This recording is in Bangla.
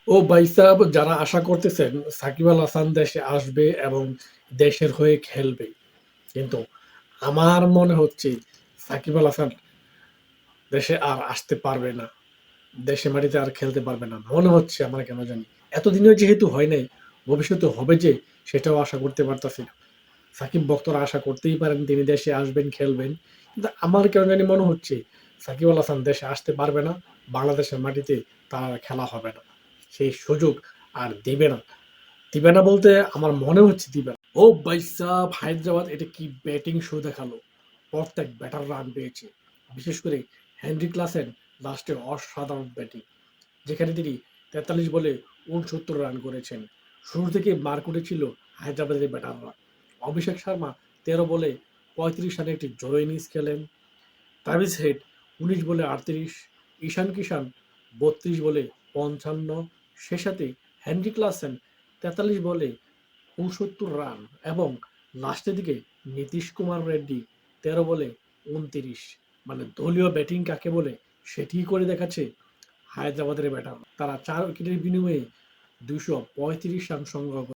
ও ভাই সাহেব, যারা আশা করতেছেন সাকিব আল হাসান দেশে আসবে এবং দেশের হয়ে খেলবে, কিন্তু আমার মনে হচ্ছে সাকিব আল হাসান দেশে আর আসতে পারবে না। দেশে মাটিতে আর খেলতে পারবে না মনে হচ্ছে আমার, কেন জানি। এতদিনেও যেহেতু হয় নাই, ভবিষ্যতে হবে যে, সেটাও আশা করতে পারতাছি না। সাকিব ভক্তরা আশা করতেই পারেন তিনি দেশে আসবেন, খেলবেন, কিন্তু আমার কেন জানি মনে হচ্ছে সাকিব আল হাসান দেশে আসতে পারবে না। বাংলাদেশের মাটিতে তার আর খেলা হবে না, সেই সুযোগ আর দিবে না। দিবে না বলতে আমার মনে হচ্ছে দিবে না। ও ভাই সাহেব, হায়দ্রাবাদ এটা কি ব্যাটিং শো দেখালো! প্রত্যেক ব্যাটার রান পেয়েছে, বিশেষ করে হেনরি ক্লাসেন লাস্টে অসাধারণ ব্যাটিং, যেখানে তিনি ৪৩ বলে ৬৯ রান করেছেন। শুরু থেকে মার করেছিল হায়দ্রাবাদের ব্যাটাররা। অভিষেক শর্মা ১৩ বলে ৩৫ রানে একটি জোড়ো ইনিংস খেলেন। ট্রাভিস হেড ১৯ বলে ৩৮, ঈশান কিষান ৩২ বলে ৫৫, সে সাথে হেনরি ক্লাসেন ৪৩ বলে ৬৯ রান, এবং লাস্টের দিকে নীতিশ কুমার রেড্ডি ১৩ বলে ২৯। মানে দলীয় ব্যাটিং কাকে বলে সেটিই করে দেখাচ্ছে হায়দ্রাবাদের ব্যাটার। তারা ৪ উইকেটের বিনিময়ে ২৩৫ রান সংগ্রহ করে।